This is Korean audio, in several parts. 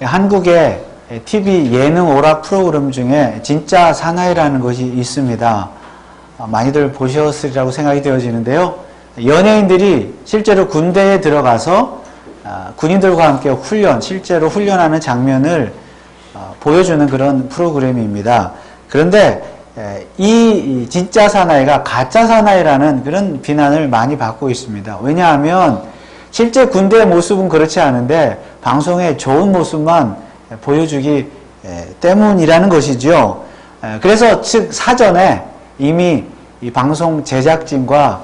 한국의 TV 예능 오락 프로그램 중에 진짜 사나이라는 것이 있습니다. 많이들 보셨으리라고 생각이 되어지는데요. 연예인들이 실제로 군대에 들어가서 군인들과 함께 실제로 훈련하는 장면을 보여주는 그런 프로그램입니다. 그런데 이 진짜 사나이가 가짜 사나이라는 그런 비난을 많이 받고 있습니다. 왜냐하면 실제 군대의 모습은 그렇지 않은데 방송에 좋은 모습만 보여주기 때문이라는 것이죠. 그래서 즉 사전에 이미 이 방송 제작진과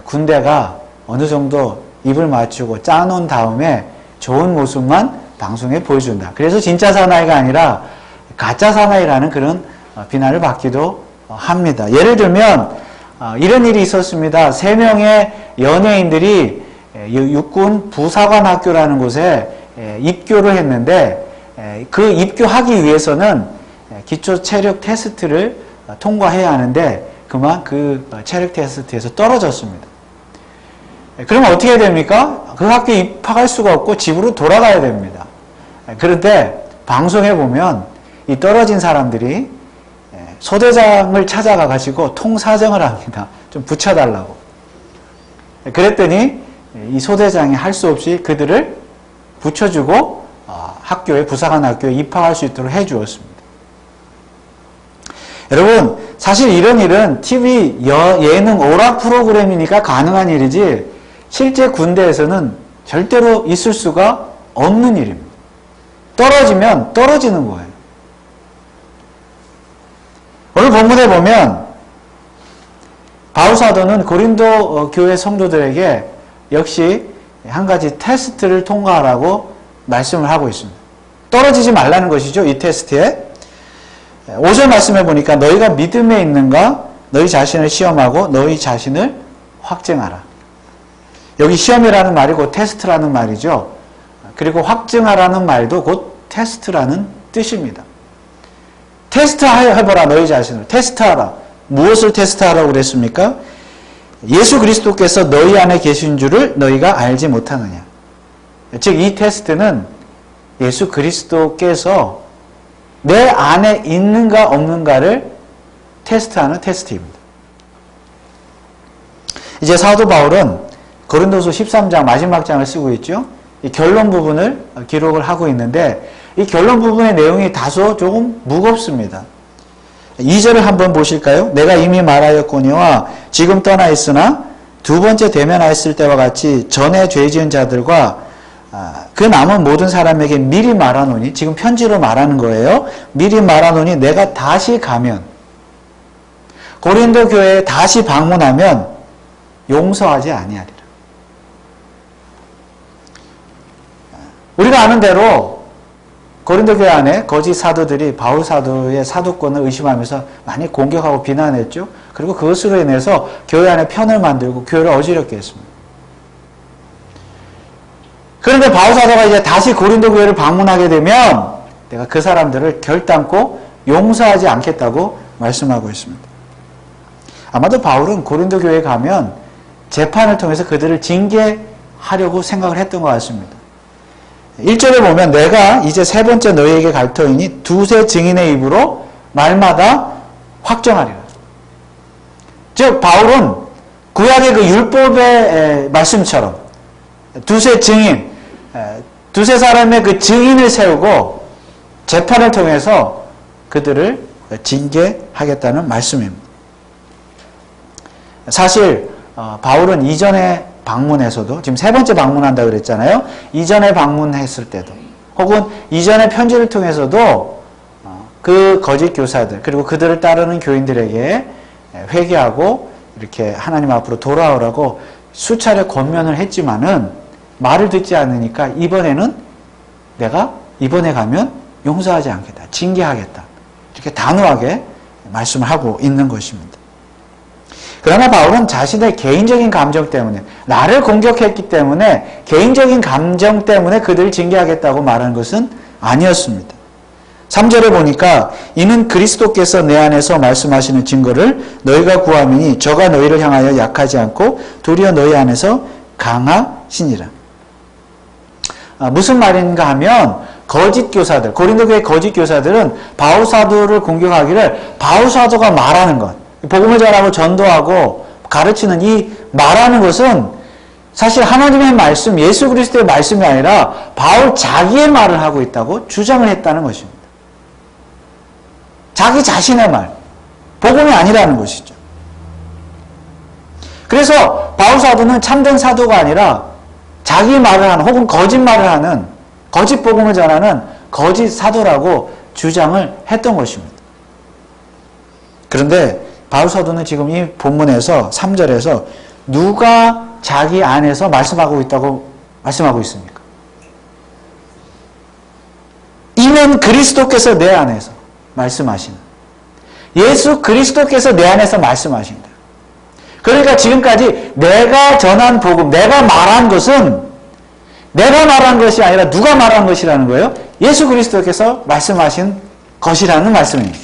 군대가 어느 정도 입을 맞추고 짜놓은 다음에 좋은 모습만 방송에 보여준다. 그래서 진짜 사나이가 아니라 가짜 사나이라는 그런 비난을 받기도 합니다. 예를 들면 이런 일이 있었습니다. 3명의 연예인들이 육군 부사관학교라는 곳에 입교를 했는데 그 입교하기 위해서는 기초 체력 테스트를 통과해야 하는데 그만 그 체력 테스트에서 떨어졌습니다. 그러면 어떻게 해야 됩니까? 그 학교에 입학할 수가 없고 집으로 돌아가야 됩니다. 그런데 방송에 보면 이 떨어진 사람들이 소대장을 찾아가 가지고 통사정을 합니다. 좀 붙여달라고. 그랬더니 이 소대장이 할 수 없이 그들을 붙여주고 부사관 학교에 입학할 수 있도록 해주었습니다. 여러분, 사실 이런 일은 TV 예능 오락 프로그램이니까 가능한 일이지 실제 군대에서는 절대로 있을 수가 없는 일입니다. 떨어지면 떨어지는 거예요. 오늘 본문에 보면 바울 사도는 고린도 교회 성도들에게 역시 한 가지 테스트를 통과하라고 말씀을 하고 있습니다. 떨어지지 말라는 것이죠. 이 테스트에. 5절 말씀해 보니까 너희가 믿음에 있는가 너희 자신을 시험하고 너희 자신을 확증하라. 여기 시험이라는 말이 곧 테스트라는 말이죠. 그리고 확증하라는 말도 곧 테스트라는 뜻입니다. 테스트해보라 너희 자신을. 테스트하라. 무엇을 테스트하라고 그랬습니까? 예수 그리스도께서 너희 안에 계신 줄을 너희가 알지 못하느냐. 즉 이 테스트는 예수 그리스도께서 내 안에 있는가 없는가를 테스트하는 테스트입니다. 이제 사도 바울은 고린도서 13장 마지막 장을 쓰고 있죠. 이 결론 부분을 기록을 하고 있는데 이 결론 부분의 내용이 다소 조금 무겁습니다. 2절을 한번 보실까요? 내가 이미 말하였거니와 지금 떠나 있으나 두 번째 대면하였을 때와 같이 전에 죄 지은 자들과 그 남은 모든 사람에게 미리 말하노니, 지금 편지로 말하는 거예요. 미리 말하노니 내가 다시 가면, 고린도 교회에 다시 방문하면 용서하지 아니하리라. 우리가 아는 대로 고린도 교회 안에 거짓 사도들이 바울 사도의 사도권을 의심하면서 많이 공격하고 비난했죠. 그리고 그것으로 인해서 교회 안에 편을 만들고 교회를 어지럽게 했습니다. 그런데 바울 사도가 이제 다시 고린도 교회를 방문하게 되면 내가 그 사람들을 결단코 용서하지 않겠다고 말씀하고 있습니다. 아마도 바울은 고린도 교회에 가면 재판을 통해서 그들을 징계하려고 생각을 했던 것 같습니다. 1절에 보면 내가 이제 세 번째 너희에게 갈 터이니 두세 증인의 입으로 말마다 확정하리라. 즉 바울은 구약의 그 율법의 말씀처럼 두세 증인, 두세 사람의 그 증인을 세우고 재판을 통해서 그들을 징계하겠다는 말씀입니다. 사실 바울은 이전에 방문에서도, 지금 세 번째 방문한다고 그랬잖아요. 이전에 방문했을 때도 혹은 이전의 편지를 통해서도 그 거짓 교사들 그리고 그들을 따르는 교인들에게 회개하고 이렇게 하나님 앞으로 돌아오라고 수차례 권면을 했지만은 말을 듣지 않으니까 이번에는 내가 이번에 가면 용서하지 않겠다, 징계하겠다, 이렇게 단호하게 말씀을 하고 있는 것입니다. 그러나 바울은 자신의 개인적인 감정 때문에, 나를 공격했기 때문에 개인적인 감정 때문에 그들을 징계하겠다고 말하는 것은 아니었습니다. 3절에 보니까 이는 그리스도께서 내 안에서 말씀하시는 증거를 너희가 구함이니 저가 너희를 향하여 약하지 않고 도리어 너희 안에서 강하시니라. 무슨 말인가 하면 거짓 교사들, 고린도 교회 거짓 교사들은 바울 사도를 공격하기를 바울 사도가 말하는 것, 복음을 전하고 전도하고 가르치는 이 말하는 것은 사실 하나님의 말씀, 예수 그리스도의 말씀이 아니라 바울 자기의 말을 하고 있다고 주장을 했다는 것입니다. 자기 자신의 말, 복음이 아니라는 것이죠. 그래서 바울 사도는 참된 사도가 아니라 자기 말을 하는 혹은 거짓말을 하는 거짓 복음을 전하는 거짓 사도라고 주장을 했던 것입니다. 그런데 바울 사도는 지금 이 본문에서 3절에서 누가 자기 안에서 말씀하고 있다고 말씀하고 있습니까? 이는 그리스도께서 내 안에서 말씀하시는, 예수 그리스도께서 내 안에서 말씀하신다. 그러니까 지금까지 내가 전한 복음, 내가 말한 것은 내가 말한 것이 아니라 누가 말한 것이라는 거예요? 예수 그리스도께서 말씀하신 것이라는 말씀입니다.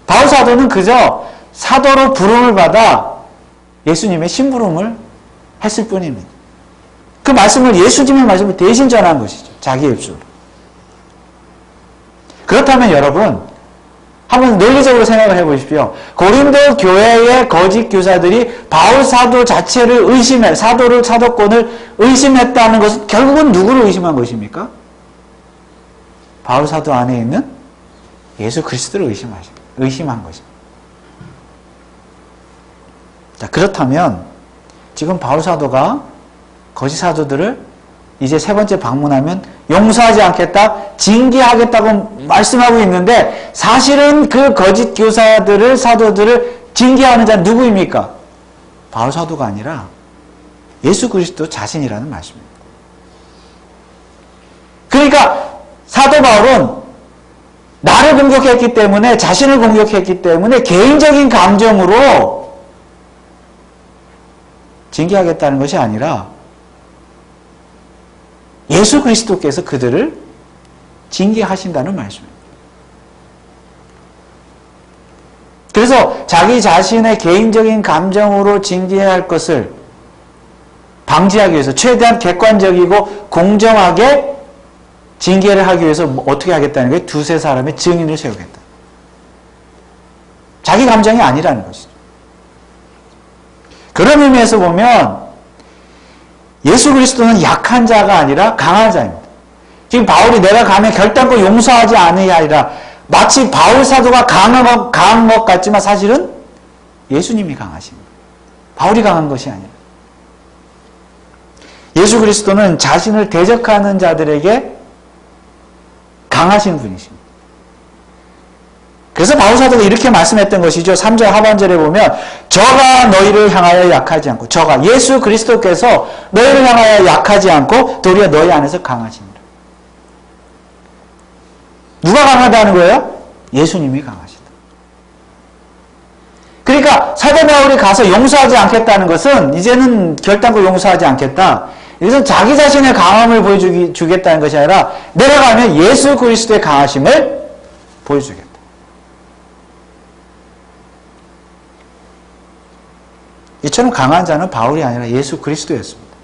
바울 사도는 그저 사도로 부름을 받아 예수님의 심부름을 했을 뿐입니다. 그 말씀을 예수님의 말씀을 대신 전한 것이죠. 자기의 입술로. 그렇다면 여러분, 한번 논리적으로 생각을 해보십시오. 고린도 교회의 거짓 교사들이 바울 사도 자체를 사도를, 사도권을 의심했다는 것은 결국은 누구를 의심한 것입니까? 바울 사도 안에 있는 예수 그리스도를 의심한 것입니다. 자, 그렇다면 지금 바울 사도가 거짓 사도들을 이제 세 번째 방문하면 용서하지 않겠다, 징계하겠다고 말씀하고 있는데 사실은 그 거짓 교사들을, 사도들을 징계하는 자는 누구입니까? 바울 사도가 아니라 예수 그리스도 자신이라는 말씀입니다. 그러니까 사도 바울은 나를 공격했기 때문에, 자신을 공격했기 때문에 개인적인 감정으로 징계하겠다는 것이 아니라 예수 그리스도께서 그들을 징계하신다는 말씀입니다. 그래서 자기 자신의 개인적인 감정으로 징계해야 할 것을 방지하기 위해서 최대한 객관적이고 공정하게 징계를 하기 위해서 어떻게 하겠다는 거예요? 두세 사람의 증인을 세우겠다. 자기 감정이 아니라는 것이죠. 그런 의미에서 보면 예수 그리스도는 약한 자가 아니라 강한 자입니다. 지금 바울이 내가 가면 결단코 용서하지 않으냐 아니라 마치 바울 사도가 강한 것 같지만 사실은 예수님이 강하십니다. 바울이 강한 것이 아니라. 예수 그리스도는 자신을 대적하는 자들에게 강하신 분이십니다. 그래서 바울 사도가 이렇게 말씀했던 것이죠. 3절 하반절에 보면 저가 너희를 향하여 약하지 않고, 저가 예수 그리스도께서 너희를 향하여 약하지 않고 도리어 너희 안에서 강하십니다. 누가 강하다는 거예요? 예수님이 강하시다. 그러니까 사도 바울이 가서 용서하지 않겠다는 것은 이제는 결단코 용서하지 않겠다. 이것은 자기 자신의 강함을 보여주겠다는 것이 아니라 내가 가면 예수 그리스도의 강하심을 보여주겠다. 이처럼 강한 자는 바울이 아니라 예수 그리스도였습니다.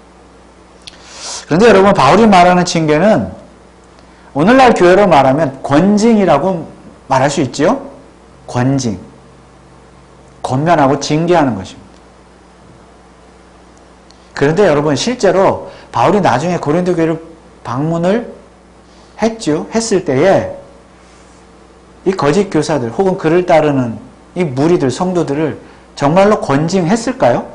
그런데 여러분, 바울이 말하는 징계는 오늘날 교회로 말하면 권징이라고 말할 수 있지요? 권징. 권면하고 징계하는 것입니다. 그런데 여러분, 실제로 바울이 나중에 고린도 교회를 방문을 했죠. 했을 때에 이 거짓 교사들 혹은 그를 따르는 이 무리들, 성도들을 정말로 권징했을까요?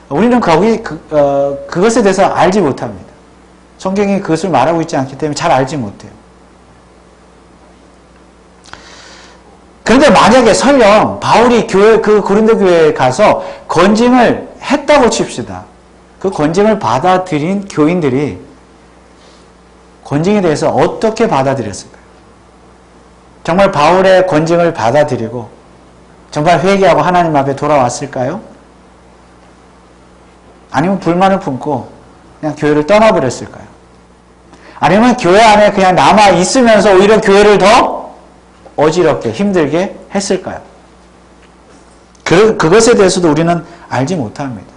우리는 그것에 대해서 알지 못합니다. 성경이 그것을 말하고 있지 않기 때문에 잘 알지 못해요. 그런데 만약에 설령 바울이 그 고린도 교회에 가서 권징을 했다고 칩시다. 그 권징을 받아들인 교인들이 권징에 대해서 어떻게 받아들였을까요? 정말 바울의 권징을 받아들이고 정말 회개하고 하나님 앞에 돌아왔을까요? 아니면 불만을 품고 그냥 교회를 떠나버렸을까요? 아니면 교회 안에 그냥 남아 있으면서 오히려 교회를 더 어지럽게 힘들게 했을까요? 그것에 대해서도 우리는 알지 못합니다.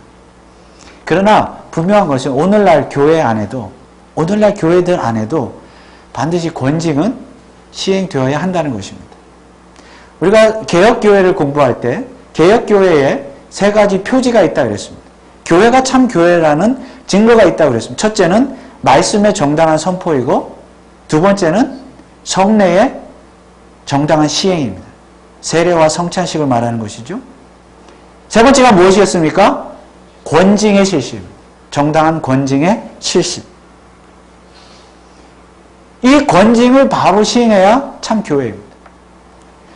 그러나 분명한 것은 오늘날 교회 안에도, 오늘날 교회들 안에도 반드시 권징은 시행되어야 한다는 것입니다. 우리가 개혁교회를 공부할 때 개혁교회에 세 가지 표지가 있다 그랬습니다. 교회가 참 교회라는 증거가 있다고 그랬습니다. 첫째는 말씀의 정당한 선포이고, 두 번째는 성례의 정당한 시행입니다. 세례와 성찬식을 말하는 것이죠. 세 번째가 무엇이었습니까? 권징의 실시, 정당한 권징의 실시. 이 권징을 바로 시행해야 참 교회입니다.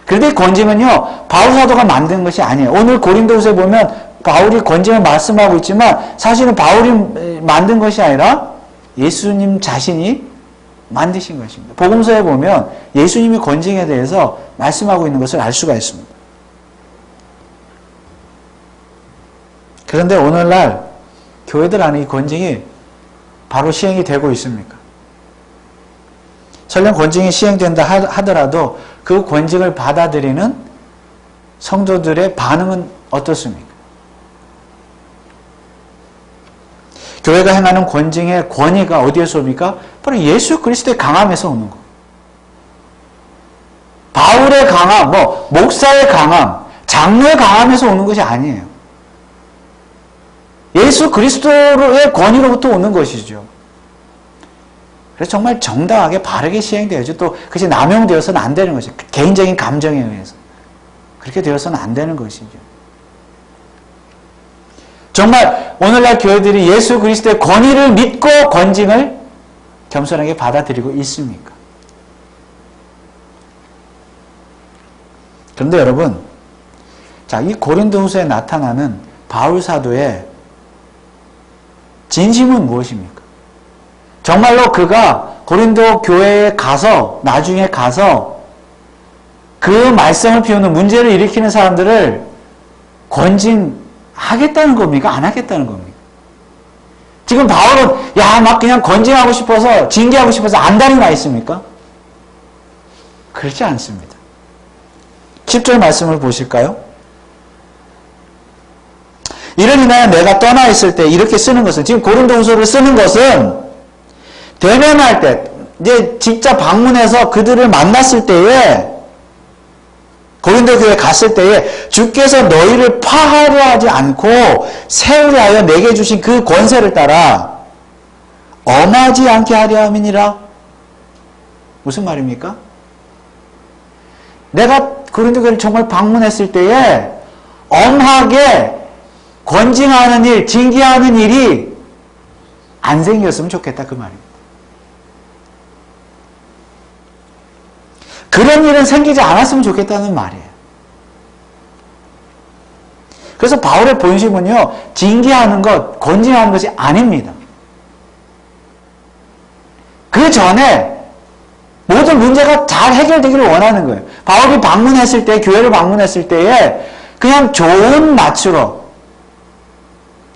그런데 권징은요, 바울 사도가 만든 것이 아니에요. 오늘 고린도후서에 보면 바울이 권징을 말씀하고 있지만 사실은 바울이 만든 것이 아니라 예수님 자신이 만드신 것입니다. 복음서에 보면 예수님이 권징에 대해서 말씀하고 있는 것을 알 수가 있습니다. 그런데 오늘날 교회들 안에 이 권징이 바로 시행이 되고 있습니까? 설령 권징이 시행된다 하더라도 그 권징을 받아들이는 성도들의 반응은 어떻습니까? 교회가 행하는 권징의 권위가 어디에서 옵니까? 바로 예수 그리스도의 강함에서 오는 것. 바울의 강함, 목사의 강함, 장로의 강함에서 오는 것이 아니에요. 예수 그리스도의 권위로부터 오는 것이죠. 그래서 정말 정당하게 바르게 시행되어야죠. 또 그것이 남용되어서는 안 되는 것이죠. 개인적인 감정에 의해서. 그렇게 되어서는 안 되는 것이죠. 정말 오늘날 교회들이 예수 그리스도의 권위를 믿고 권징을 겸손하게 받아들이고 있습니까? 그런데 여러분, 자, 이 고린도후서에 나타나는 바울 사도의 진심은 무엇입니까? 정말로 그가 고린도 교회에 가서, 나중에 가서 그 말썽을 피우는, 문제를 일으키는 사람들을 권징하겠다는 겁니까? 안 하겠다는 겁니까? 지금 바울은 막 그냥 권징하고 싶어서, 징계하고 싶어서 안달이 나 있습니까? 그렇지 않습니다. 10절 말씀을 보실까요? 이를 인하여 내가 떠나 있을 때, 이렇게 쓰는 것은, 지금 고린도후서를 쓰는 것은 대면할 때, 이제 직접 방문해서 그들을 만났을 때에, 고린도 교회에 갔을 때에 주께서 너희를 파하려 하지 않고 세우려 하여 내게 주신 그 권세를 따라 엄하지 않게 하려 함이니라. 무슨 말입니까? 내가 고린도 교회를 정말 방문했을 때에 엄하게 권징하는 일, 징계하는 일이 안 생겼으면 좋겠다, 그 말입니다. 그런 일은 생기지 않았으면 좋겠다는 말이에요. 그래서 바울의 본심은요, 징계하는 것, 권징하는 것이 아닙니다. 그 전에 모든 문제가 잘 해결되기를 원하는 거예요. 바울이 방문했을 때, 교회를 방문했을 때에 그냥 좋은 낯으로,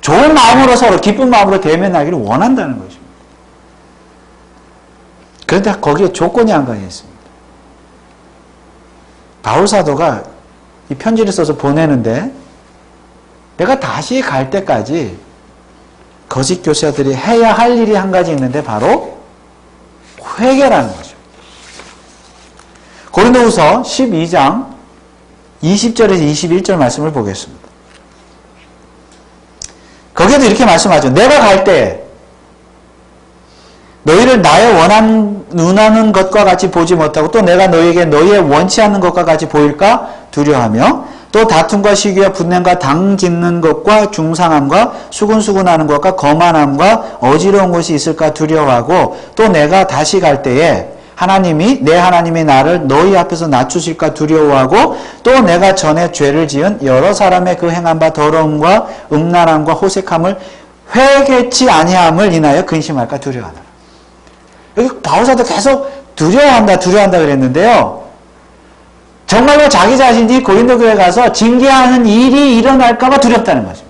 좋은 마음으로 서로 기쁜 마음으로 대면하기를 원한다는 것입니다. 그런데 거기에 조건이 한 가지 있습니다. 바울 사도가 이 편지를 써서 보내는데, 내가 다시 갈 때까지 거짓 교사들이 해야 할 일이 한 가지 있는데 바로 회개라는 거죠. 고린도후서 12장 20절에서 21절 말씀을 보겠습니다. 거기에도 이렇게 말씀하죠. 내가 갈 때 너희를 나의 원하는 것과 같이 보지 못하고 또 내가 너희에게 너희의 원치 않는 것과 같이 보일까 두려워하며 또 다툼과 시기와 분냄과 당 짓는 것과 중상함과 수근수근하는 것과 거만함과 어지러운 것이 있을까 두려워하고 또 내가 다시 갈 때에 내 하나님이 나를 너희 앞에서 낮추실까 두려워하고 또 내가 전에 죄를 지은 여러 사람의 그 행한 바 더러움과 음란함과 호색함을 회개치 아니함을 인하여 근심할까 두려워하더라. 여기 바울사도 계속 두려워한다 그랬는데요. 정말로 자기 자신이 고린도 교회에 가서 징계하는 일이 일어날까 봐 두렵다는 거죠.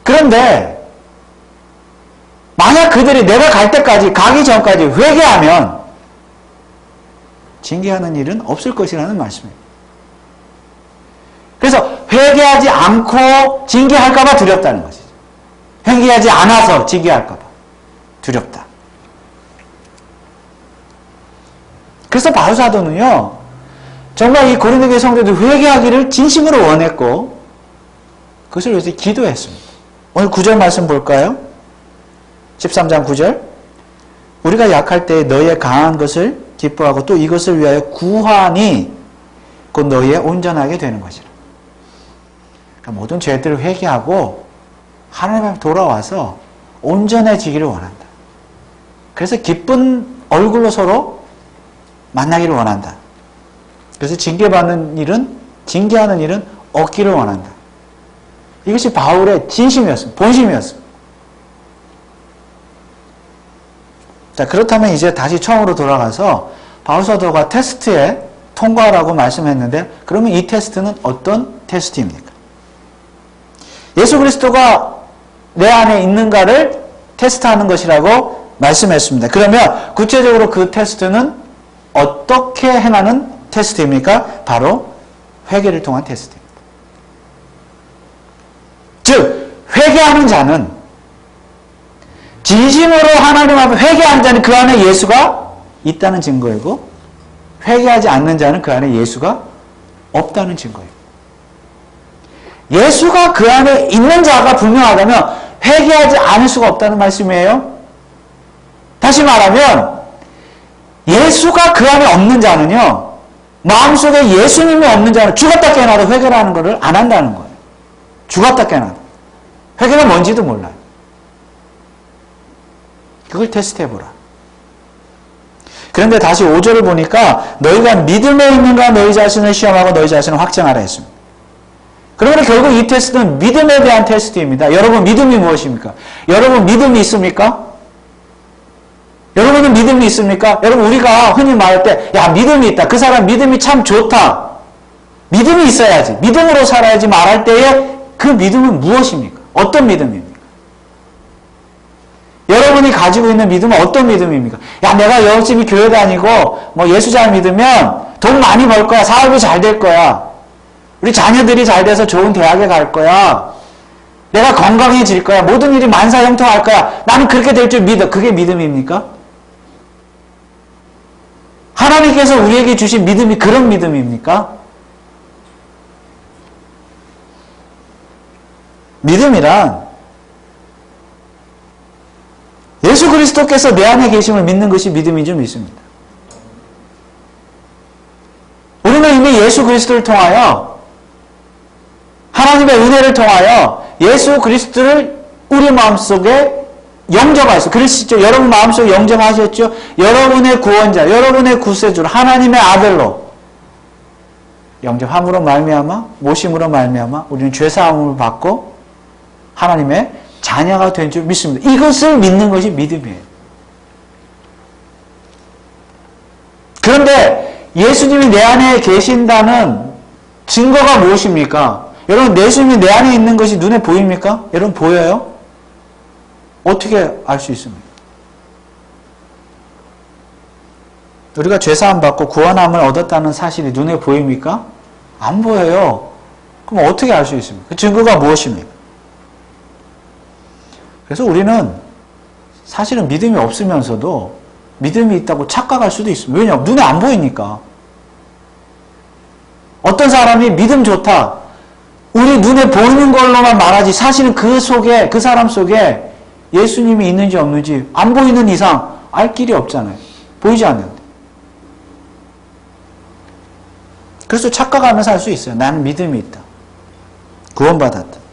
그런데 만약 그들이 내가 갈 때까지, 가기 전까지 회개하면 징계하는 일은 없을 것이라는 말씀입니다. 그래서 회개하지 않고 징계할까봐 두렵다는 것이죠. 회개하지 않아서 징계할까봐 두렵다. 그래서 바울 사도는요, 정말 이 고린도 교회 성도들 회개하기를 진심으로 원했고 그것을 위해서 기도했습니다. 오늘 9절 말씀 볼까요? 13장 9절. 우리가 약할 때에 너희의 강한 것을 기뻐하고 또 이것을 위하여 구하니 곧 너희의 온전하게 되는 것이라. 그러니까 모든 죄들을 회개하고 하나님 앞에 돌아와서 온전해지기를 원한다. 그래서 기쁜 얼굴로 서로 만나기를 원한다. 그래서 징계하는 일은 없기를 원한다. 이것이 바울의 진심이었습니다. 본심이었습니다. 자, 그렇다면 이제 다시 처음으로 돌아가서 바울 사도가 테스트에 통과하라고 말씀했는데, 그러면 이 테스트는 어떤 테스트입니까? 예수 그리스도가 내 안에 있는가를 테스트하는 것이라고 말씀했습니다. 그러면 구체적으로 그 테스트는 어떻게 행하는 테스트입니까? 바로 회개를 통한 테스트입니다. 즉, 회개하는 자는, 진심으로 하나님 앞에 회개하는 자는 그 안에 예수가 있다는 증거이고, 회개하지 않는 자는 그 안에 예수가 없다는 증거예요. 예수가 그 안에 있는 자가 분명하다면 회개하지 않을 수가 없다는 말씀이에요. 다시 말하면 예수가 그 안에 없는 자는요, 마음속에 예수님이 없는 자는 죽었다 깨어나도 회개를 하는 것을 안 한다는 거예요. 죽었다 깨어나도. 회개가 뭔지도 몰라요. 그걸 테스트해보라. 그런데 다시 5절을 보니까 너희가 믿음에 있는가 너희 자신을 시험하고 너희 자신을 확증하라 했습니다. 그러면 결국 이 테스트는 믿음에 대한 테스트입니다. 여러분 믿음이 무엇입니까? 여러분 믿음이 있습니까? 여러분은 믿음이 있습니까? 여러분 우리가 흔히 말할 때 야 믿음이 있다. 그 사람 믿음이 참 좋다. 믿음이 있어야지. 믿음으로 살아야지 말할 때에 그 믿음은 무엇입니까? 어떤 믿음입니까? 여러분이 가지고 있는 믿음은 어떤 믿음입니까? 야 내가 열심히 교회 다니고 뭐 예수 잘 믿으면 돈 많이 벌 거야. 사업이 잘 될 거야. 우리 자녀들이 잘 돼서 좋은 대학에 갈 거야. 내가 건강해질 거야. 모든 일이 만사형통할 거야. 나는 그렇게 될 줄 믿어. 그게 믿음입니까? 하나님께서 우리에게 주신 믿음이 그런 믿음입니까? 믿음이란 예수 그리스도께서 내 안에 계심을 믿는 것이 믿음인 줄 믿습니다. 우리는 이미 예수 그리스도를 통하여 하나님의 은혜를 통하여 예수 그리스도를 우리 마음속에 영접하셨어요. 그러시죠. 여러분 마음속에 영접하셨죠. 여러분의 구원자, 여러분의 구세주를 하나님의 아들로 영접함으로 말미암아, 모심으로 말미암아 우리는 죄사함을 받고 하나님의 자녀가 된 줄 믿습니다. 이것을 믿는 것이 믿음이에요. 그런데 예수님이 내 안에 계신다는 증거가 무엇입니까? 여러분 예수님이 내 안에 있는 것이 눈에 보입니까? 여러분 보여요? 어떻게 알 수 있습니까? 우리가 죄사함 받고 구원함을 얻었다는 사실이 눈에 보입니까? 안 보여요. 그럼 어떻게 알 수 있습니까? 그 증거가 무엇입니까? 그래서 우리는 사실은 믿음이 없으면서도 믿음이 있다고 착각할 수도 있습니다. 왜냐하면 눈에 안 보이니까. 어떤 사람이 믿음 좋다. 우리 눈에 보이는 걸로만 말하지 사실은 그 속에, 그 사람 속에 예수님이 있는지 없는지 안 보이는 이상 알 길이 없잖아요. 보이지 않는데. 그래서 착각하면서 할 수 있어요. 나는 믿음이 있다. 구원받았다.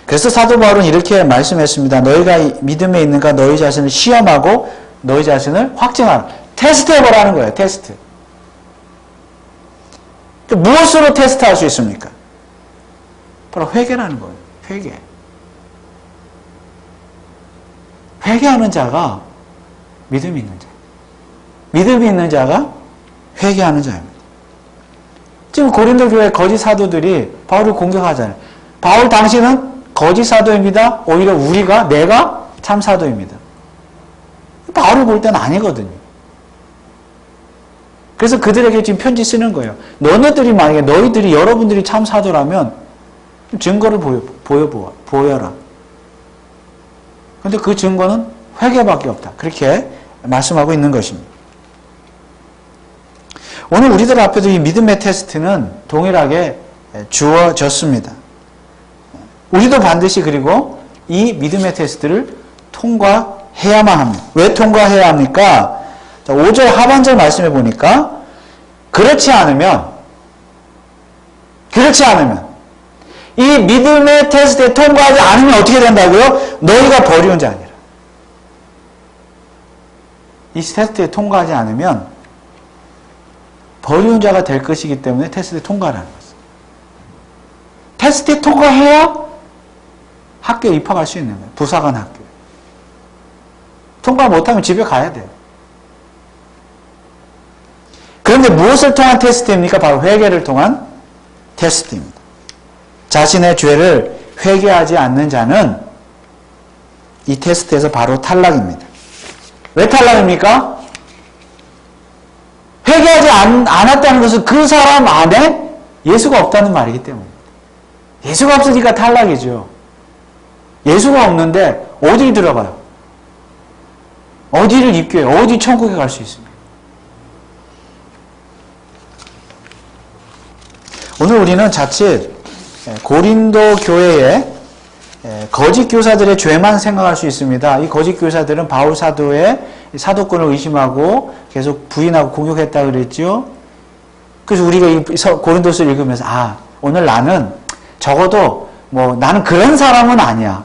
그래서 사도 바울은 이렇게 말씀했습니다. 너희가 믿음에 있는가 너희 자신을 시험하고 너희 자신을 확증하라. 테스트해보라는 거예요. 테스트. 무엇으로 테스트할 수 있습니까? 바로 회개라는 거예요. 회개. 회개하는 자가 믿음이 있는 자. 믿음이 있는 자가 회개하는 자입니다. 지금 고린도 교회 거짓 사도들이 바울을 공격하잖아요. 바울 당신은 거짓 사도입니다. 오히려 내가 참 사도입니다. 바울을 볼 때는 아니거든요. 그래서 그들에게 지금 편지 쓰는 거예요. 너네들이 만약에 너희들이 여러분들이 참 사도라면 증거를 보여라. 근데 그 증거는 회개밖에 없다. 그렇게 말씀하고 있는 것입니다. 오늘 우리들 앞에도 이 믿음의 테스트는 동일하게 주어졌습니다. 우리도 반드시 그리고 이 믿음의 테스트를 통과해야만 합니다. 왜 통과해야 합니까? 5절 하반절 말씀해 보니까 그렇지 않으면 이 믿음의 테스트에 통과하지 않으면 어떻게 된다고요? 너희가 버리운 자 아니라. 이 테스트에 통과하지 않으면 버리운 자가 될 것이기 때문에 테스트에 통과하는 것입니다. 테스트에 통과해야 학교에 입학할 수 있는 거예요. 부사관 학교에. 통과 못하면 집에 가야 돼요. 그런데 무엇을 통한 테스트입니까? 바로 회개를 통한 테스트입니다. 자신의 죄를 회개하지 않는 자는 이 테스트에서 바로 탈락입니다. 왜 탈락입니까? 회개하지 않았다는 것은 그 사람 안에 예수가 없다는 말이기 때문입니다. 예수가 없으니까 탈락이죠. 예수가 없는데 어디 들어가요? 어디를 입교해요? 어디 천국에 갈 수 있습니까? 오늘 우리는 자칫 고린도 교회의 거짓 교사들의 죄만 생각할 수 있습니다. 이 거짓 교사들은 바울 사도의 사도권을 의심하고 계속 부인하고 공격했다 그랬죠. 그래서 우리가 이 고린도서를 읽으면서 오늘 나는 적어도 나는 그런 사람은 아니야.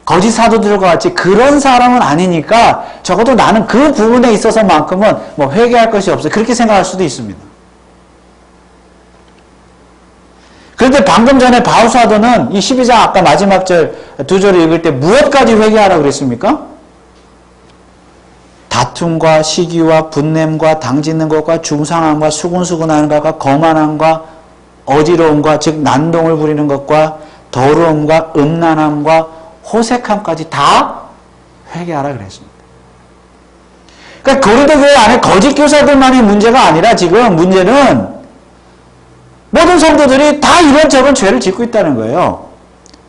거짓 사도들과 같이 그런 사람은 아니니까 적어도 나는 그 부분에 있어서만큼은 회개할 것이 없어. 그렇게 생각할 수도 있습니다. 그런데 방금 전에 바울 사도는 이 12장 아까 마지막 두 절을 읽을 때 무엇까지 회개하라고 그랬습니까? 다툼과 시기와 분냄과 당짓는 것과 중상함과 수군수군하는 것과 거만함과 어지러움과 즉 난동을 부리는 것과 더러움과 음란함과 호색함까지 다 회개하라 그랬습니다. 그러니까 고린도 교회 안에 거짓 교사들만의 문제가 아니라 지금 문제는 모든 성도들이 다 이런저런 죄를 짓고 있다는 거예요.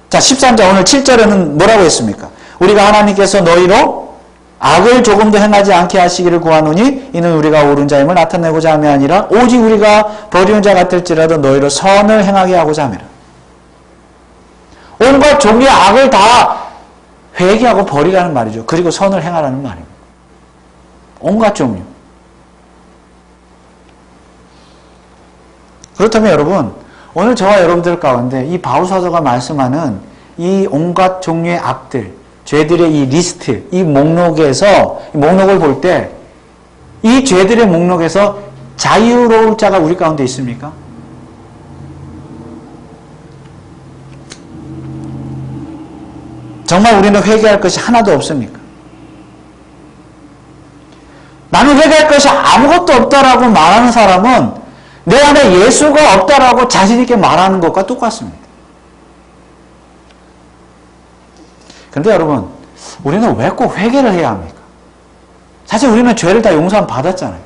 자, 13장 오늘 7절에는 뭐라고 했습니까? 우리가 하나님께서 너희로 악을 조금도 행하지 않게 하시기를 구하노니 이는 우리가 옳은 자임을 나타내고자 함이 아니라 오직 우리가 버리운 자 같을지라도 너희로 선을 행하게 하고자 함이라. 온갖 종류의 악을 다 회개하고 버리라는 말이죠. 그리고 선을 행하라는 말입니다. 온갖 종류. 그렇다면 여러분, 오늘 저와 여러분들 가운데 이 바울 사도가 말씀하는 이 온갖 종류의 악들, 죄들의 이 리스트, 이 목록을 볼 때 이 죄들의 목록에서 자유로울 자가 우리 가운데 있습니까? 정말 우리는 회개할 것이 하나도 없습니까? 나는 회개할 것이 아무것도 없다라고 말하는 사람은 내 안에 예수가 없다라고 자신있게 말하는 것과 똑같습니다. 그런데 여러분, 우리는 왜 꼭 회개를 해야 합니까? 사실 우리는 죄를 다 용서함 받았잖아요.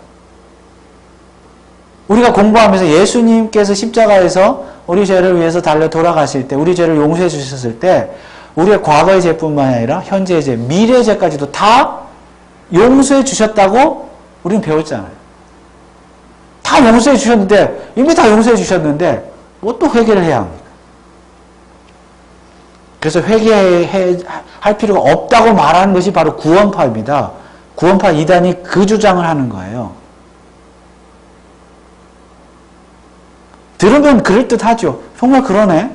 우리가 공부하면서 예수님께서 십자가에서 우리 죄를 위해서 달려 돌아가실 때, 우리 죄를 용서해 주셨을 때 우리의 과거의 죄뿐만 아니라 현재의 죄, 미래의 죄까지도 다 용서해 주셨다고 우리는 배웠잖아요. 다 용서해 주셨는데, 이미 다 용서해 주셨는데 뭐 또 회개를 해야 합니까? 그래서 회개할 필요가 없다고 말하는 것이 바로 구원파입니다. 구원파 이단이 그 주장을 하는 거예요. 들으면 그럴듯하죠. 정말 그러네.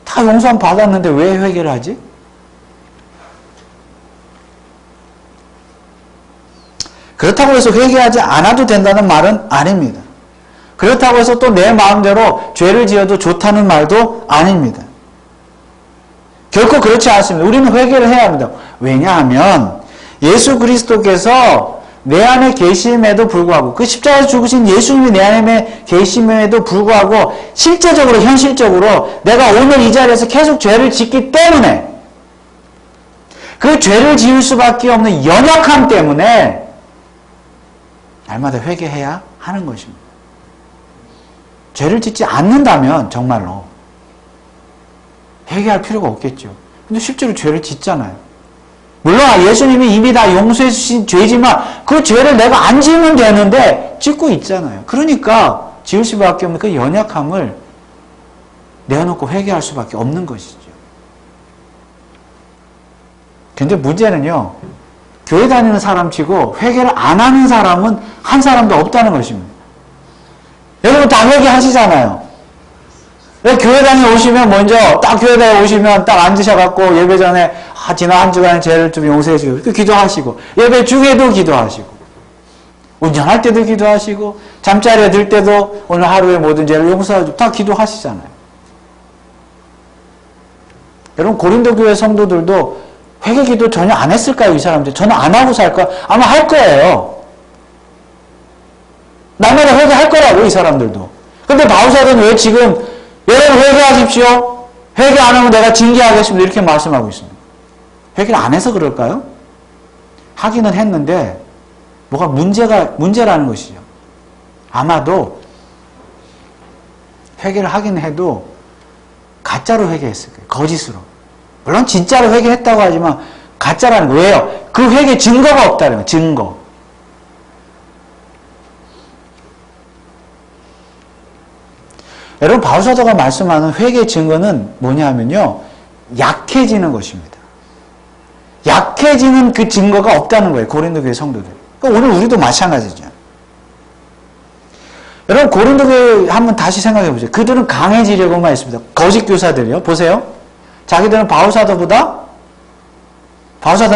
다 용서함 받았는데 왜 회개를 하지? 그렇다고 해서 회개하지 않아도 된다는 말은 아닙니다. 그렇다고 해서 또 내 마음대로 죄를 지어도 좋다는 말도 아닙니다. 결코 그렇지 않습니다. 우리는 회개를 해야 합니다. 왜냐하면 예수 그리스도께서 내 안에 계심에도 불구하고, 그 십자가에서 죽으신 예수님이 내 안에 계심에도 불구하고 실제적으로, 현실적으로 내가 오늘 이 자리에서 계속 죄를 짓기 때문에, 그 죄를 지을 수밖에 없는 연약함 때문에 날마다 회개해야 하는 것입니다. 죄를 짓지 않는다면 정말로 회개할 필요가 없겠죠. 근데 실제로 죄를 짓잖아요. 물론 예수님이 이미 다 용서해 주신 죄지만 그 죄를 내가 안 지으면 되는데 짓고 있잖아요. 그러니까 지을 수밖에 없는 그 연약함을 내어놓고 회개할 수밖에 없는 것이죠. 근데 문제는요, 교회 다니는 사람치고 회개를 안 하는 사람은 한 사람도 없다는 것입니다. 여러분 다 회개하시잖아요. 왜 교회 다녀오시면 먼저 딱 교회 다녀오시면 딱 앉으셔갖고 예배 전에 지난 한 주간의 죄를 좀 용서해 주고 기도하시고 예배 중에도 기도하시고 운전할 때도 기도하시고 잠자리에 들 때도 오늘 하루의 모든 죄를 용서하고 다 기도하시잖아요. 여러분 고린도 교회 성도들도 회개 기도 전혀 안 했을까요? 이 사람들 전혀 안 하고 살까요? 아마 할 거예요. 날마다 회개할 거라고 이 사람들도. 근데 바울사도는 왜 지금 여러분 회개하십시오. 회개 안 하면 내가 징계하겠습니다. 이렇게 말씀하고 있습니다. 회개를 안 해서 그럴까요? 하기는 했는데 뭐가 문제라는 것이죠. 아마도 회개를 하긴 해도 가짜로 회개했을 거예요. 거짓으로. 물론 진짜로 회개했다고 하지만 가짜라는 거예요. 왜요? 그 회개 증거가 없다는 거예요. 증거. 여러분 바울사도가 말씀하는 회개의 증거는 뭐냐면요. 약해지는 것입니다. 약해지는 그 증거가 없다는 거예요. 고린도 교회 성도들. 그러니까 오늘 우리도 마찬가지죠. 여러분 고린도 교회 한번 다시 생각해 보세요. 그들은 강해지려고만 했습니다. 거짓 교사들이요. 보세요. 자기들은 바울사도는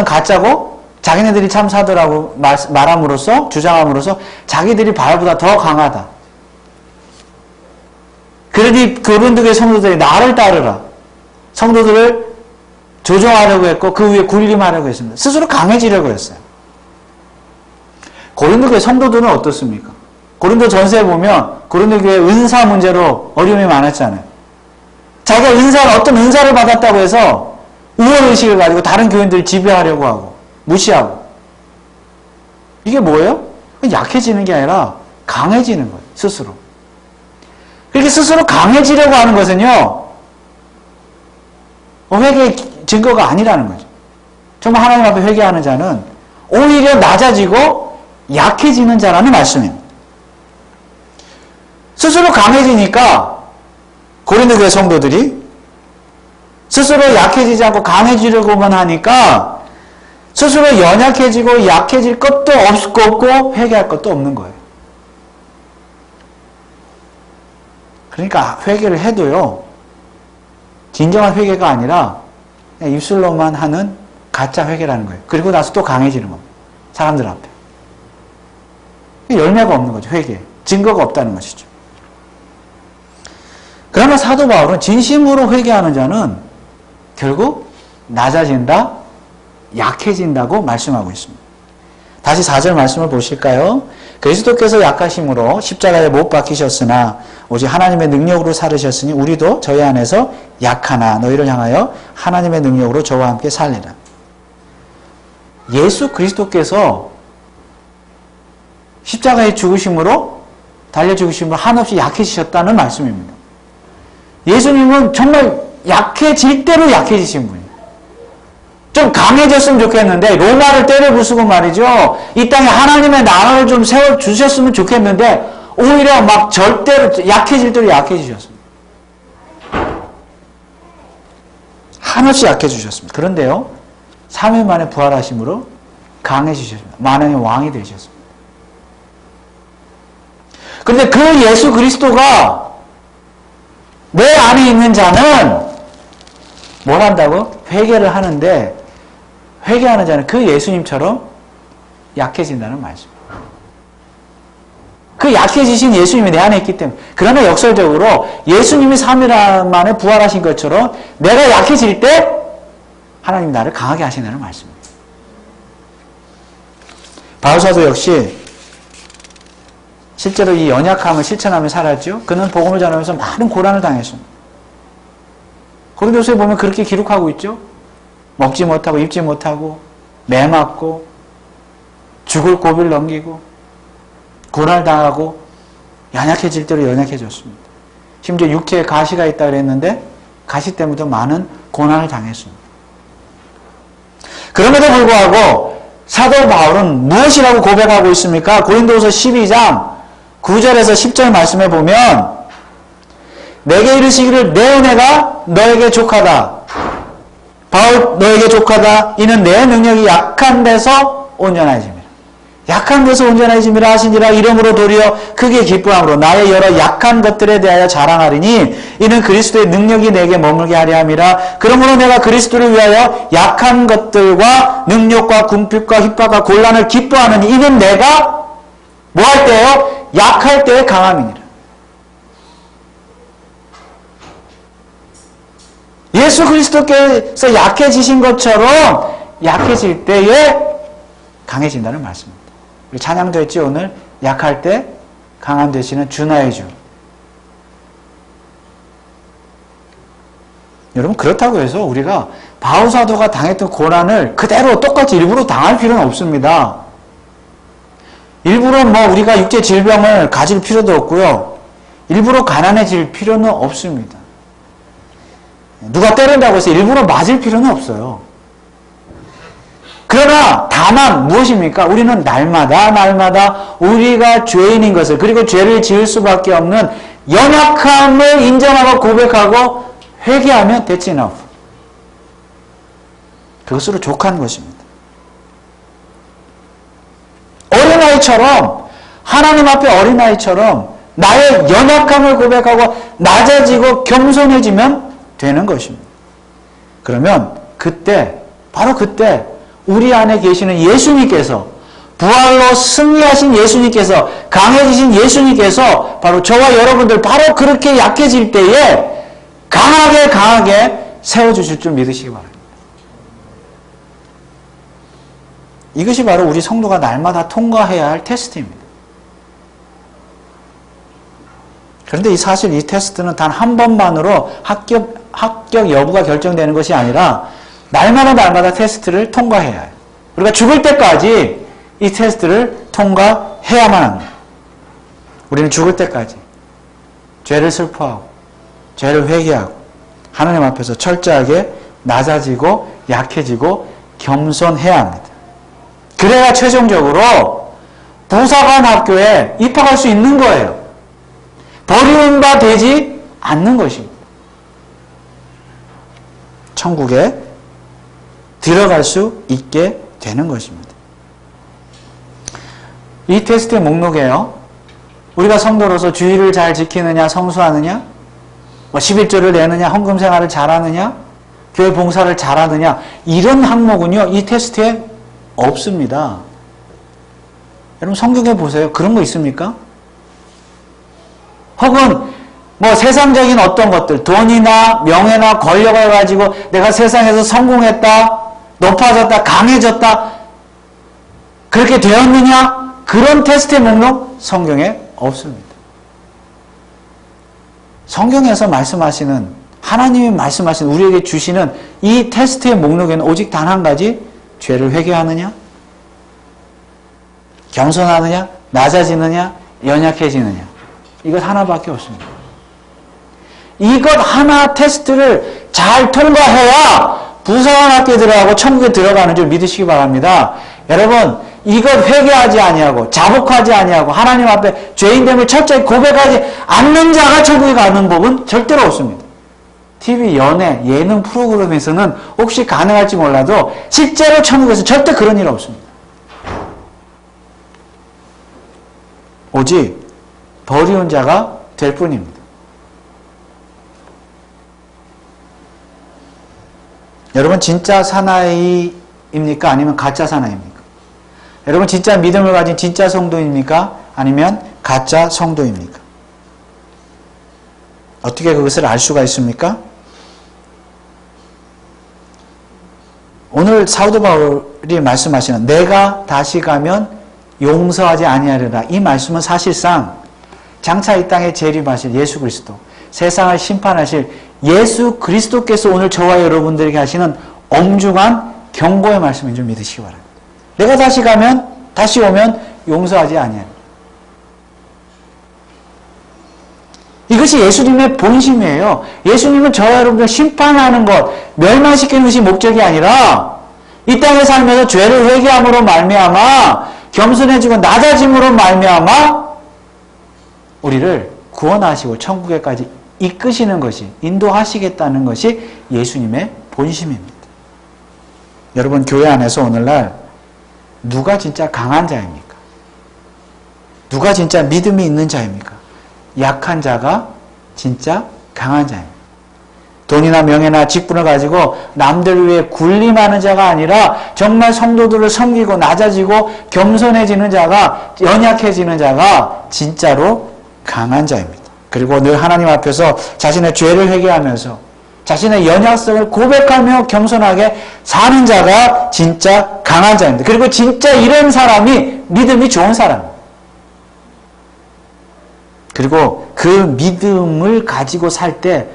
가짜고 자기네들이 참 사도라고 말함으로써 주장함으로써 자기들이 바울보다 더 강하다. 그러니 고린도 교회 성도들이 나를 따르라. 성도들을 조종하려고 했고 그 위에 군림하려고 했습니다. 스스로 강해지려고 했어요. 고린도 교회 성도들은 어떻습니까? 고린도 전서에 보면 고린도 교회 은사 문제로 어려움이 많았잖아요. 자기가 어떤 은사를 받았다고 해서 우월의식을 가지고 다른 교인들을 지배하려고 하고 무시하고. 이게 뭐예요? 약해지는 게 아니라 강해지는 거예요. 스스로. 그렇게 스스로 강해지려고 하는 것은요. 회개의 증거가 아니라는 거죠. 정말 하나님 앞에 회개하는 자는 오히려 낮아지고 약해지는 자라는 말씀입니다. 스스로 강해지니까 고린도 교회 성도들이 스스로 약해지지 않고 강해지려고만 하니까 스스로 연약해지고 약해질 것도 없고 회개할 것도 없는 거예요. 그러니까 회개를 해도요. 진정한 회개가 아니라 그냥 입술로만 하는 가짜 회개라는 거예요. 그리고 나서 또 강해지는 겁니다. 사람들 앞에. 열매가 없는 거죠. 회개. 증거가 없다는 것이죠. 그러나 사도 바울은 진심으로 회개하는 자는 결국 낮아진다, 약해진다고 말씀하고 있습니다. 다시 4절 말씀을 보실까요? 그리스도께서 약하심으로 십자가에 못 박히셨으나 오직 하나님의 능력으로 살으셨으니 우리도 저희 안에서 약하나 너희를 향하여 하나님의 능력으로 저와 함께 살리라. 예수 그리스도께서 십자가의 죽으심으로 달려 죽으심으로 한없이 약해지셨다는 말씀입니다. 예수님은 정말 약해질 대로 약해지신 분이에요. 좀 강해졌으면 좋겠는데 로마를 때려 부수고 말이죠. 이 땅에 하나님의 나라를 좀 세워주셨으면 좋겠는데 오히려 막 절대로 약해질 대로 약해지셨습니다. 한없이 약해지셨습니다. 그런데요. 3일 만에 부활하심으로 강해지셨습니다. 만왕의 왕이 되셨습니다. 그런데 그 예수 그리스도가 내 안에 있는 자는 뭘 한다고? 회개를 하는데 회개하는 자는 그 예수님처럼 약해진다는 말씀입니다. 그 약해지신 예수님이 내 안에 있기 때문에. 그러나 역설적으로 예수님이 3일 만에 부활하신 것처럼 내가 약해질 때 하나님이 나를 강하게 하신다는 말씀입니다. 바울사도 역시 실제로 이 연약함을 실천하며 살았죠. 그는 복음을 전하면서 많은 고난을 당했습니다. 고린도서에 보면 그렇게 기록하고 있죠. 먹지 못하고 입지 못하고 매 맞고 죽을 고비를 넘기고 고난당하고 연약해질 대로 연약해졌습니다. 심지어 육체에 가시가 있다 그랬는데 가시 때문에 많은 고난을 당했습니다. 그럼에도 불구하고 사도 바울은 무엇이라고 고백하고 있습니까? 고린도후서 12장 9절에서 10절 말씀에 보면 내게 이르시기를 내 은혜가 너에게 족하다. 바울 너에게 족하다. 이는 내 능력이 약한 데서 온전해짐이라. 약한 데서 온전해짐이라 하시니라. 이러므로 도리어 크게 기뻐함으로 나의 여러 약한 것들에 대하여 자랑하리니 이는 그리스도의 능력이 내게 머물게 하려 함이라. 그러므로 내가 그리스도를 위하여 약한 것들과 능력과 궁핍과 핍박과 곤란을 기뻐하느니 이는 내가 뭐 할 때요? 약할 때의 강함이니라. 예수 그리스도께서 약해지신 것처럼 약해질 때에 강해진다는 말씀입니다. 우리 찬양도 했죠. 오늘 약할 때 강함 되시는 주 나의 주. 여러분 그렇다고 해서 우리가 바울 사도가 당했던 고난을 그대로 똑같이 일부러 당할 필요는 없습니다. 일부러 우리가 육체 질병을 가질 필요도 없고요. 일부러 가난해질 필요는 없습니다. 누가 때린다고 해서 일부러 맞을 필요는 없어요. 그러나 다만 무엇입니까? 우리는 날마다 우리가 죄인인 것을, 그리고 죄를 지을 수밖에 없는 연약함을 인정하고 고백하고 회개하면 that's enough. 그것으로 족한 것입니다. 어린아이처럼, 하나님 앞에 어린아이처럼 나의 연약함을 고백하고 낮아지고 겸손해지면 되는 것입니다. 그러면 그때, 바로 그때 우리 안에 계시는 예수님께서, 부활로 승리하신 예수님께서, 강해지신 예수님께서 바로 저와 여러분들 바로 그렇게 약해질 때에 강하게 세워주실 줄 믿으시기 바랍니다. 이것이 바로 우리 성도가 날마다 통과해야 할 테스트입니다. 그런데 사실 이 테스트는 단 한 번만으로 합격 여부가 결정되는 것이 아니라 날마다 테스트를 통과해야 해요. 우리가 죽을 때까지 이 테스트를 통과해야만 합니다. 우리는 죽을 때까지 죄를 슬퍼하고 죄를 회개하고 하나님 앞에서 철저하게 낮아지고 약해지고 겸손해야 합니다. 그래야 최종적으로 부사관 학교에 입학할 수 있는 거예요. 버리는 바 되지 않는 것입니다. 천국에 들어갈 수 있게 되는 것입니다. 이 테스트의 목록에요. 우리가 성도로서 주의를 잘 지키느냐, 성수하느냐, 11조를 내느냐, 헌금 생활을 잘하느냐, 교회 봉사를 잘하느냐, 이런 항목은요, 이 테스트에 없습니다. 여러분 성경에 보세요. 그런 거 있습니까? 혹은 세상적인 어떤 것들, 돈이나 명예나 권력을 가지고 내가 세상에서 성공했다, 높아졌다, 강해졌다, 그렇게 되었느냐? 그런 테스트의 목록 성경에 없습니다. 성경에서 말씀하시는, 하나님이 말씀하시는, 우리에게 주시는 이 테스트의 목록에는 오직 단 한 가지, 죄를 회개하느냐, 겸손하느냐, 낮아지느냐, 연약해지느냐, 이것 하나밖에 없습니다. 이것 하나 테스트를 잘 통과해야 부사관 학교에 들어가고 천국에 들어가는 줄 믿으시기 바랍니다. 여러분, 이것 회개하지 아니하고 자복하지 아니하고 하나님 앞에 죄인됨을 철저히 고백하지 않는 자가 천국에 가는 법은 절대로 없습니다. TV, 연애, 예능 프로그램에서는 혹시 가능할지 몰라도 실제로 천국에서 절대 그런 일 없습니다. 오직 버리운 자가 될 뿐입니다. 여러분 진짜 사나이입니까? 아니면 가짜 사나이입니까? 여러분 진짜 믿음을 가진 진짜 성도입니까? 아니면 가짜 성도입니까? 어떻게 그것을 알 수가 있습니까? 오늘 사도 바울이 말씀하시는 내가 다시 가면 용서하지 아니하리라, 이 말씀은 사실상 장차 이 땅에 재림하실 예수 그리스도, 세상을 심판하실 예수 그리스도께서 오늘 저와 여러분들에게 하시는 엄중한 경고의 말씀인 줄 믿으시기 바랍니다. 내가 다시 오면 용서하지 아니하리라. 이것이 예수님의 본심이에요. 예수님은 저와 여러분을 심판하는 것, 멸망시키는 것이 목적이 아니라 이 땅에 살면서 죄를 회개함으로 말미암아 겸손해지고 낮아짐으로 말미암아 우리를 구원하시고 천국에까지 이끄시는 것이, 인도하시겠다는 것이 예수님의 본심입니다. 여러분, 교회 안에서 오늘날 누가 진짜 강한 자입니까? 누가 진짜 믿음이 있는 자입니까? 약한 자가 진짜 강한 자입니다. 돈이나 명예나 직분을 가지고 남들 위해 군림하는 자가 아니라 정말 성도들을 섬기고 낮아지고 겸손해지는 자가, 연약해지는 자가 진짜로 강한 자입니다. 그리고 늘 하나님 앞에서 자신의 죄를 회개하면서 자신의 연약성을 고백하며 겸손하게 사는 자가 진짜 강한 자입니다. 그리고 진짜 이런 사람이 믿음이 좋은 사람입니다. 그리고 그 믿음을 가지고 살 때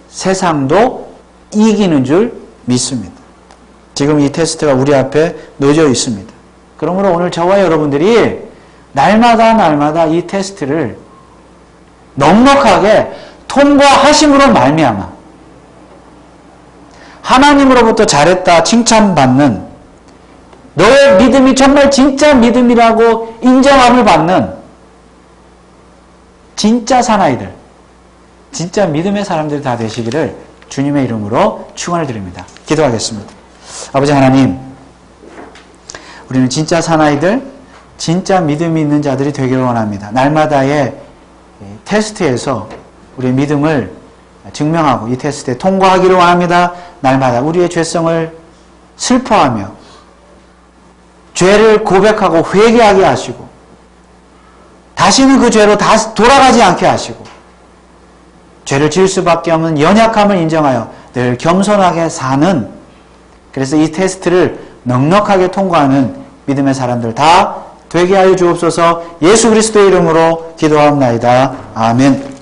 세상도 이기는 줄 믿습니다. 지금 이 테스트가 우리 앞에 놓여 있습니다. 그러므로 오늘 저와 여러분들이 날마다 이 테스트를 넉넉하게 통과하심으로 말미암아 하나님으로부터 잘했다 칭찬받는, 너의 믿음이 정말 진짜 믿음이라고 인정함을 받는 진짜 사나이들, 진짜 믿음의 사람들이 다 되시기를 주님의 이름으로 축원을 드립니다. 기도하겠습니다. 아버지 하나님, 우리는 진짜 사나이들, 진짜 믿음이 있는 자들이 되기를 원합니다. 날마다의 테스트에서 우리의 믿음을 증명하고 이 테스트에 통과하기를 원합니다. 날마다 우리의 죄성을 슬퍼하며 죄를 고백하고 회개하게 하시고 다시는 그 죄로 돌아가지 않게 하시고 죄를 지을 수밖에 없는 연약함을 인정하여 늘 겸손하게 사는, 그래서 이 테스트를 넉넉하게 통과하는 믿음의 사람들 다 되게 하여 주옵소서. 예수 그리스도의 이름으로 기도합나이다. 아멘.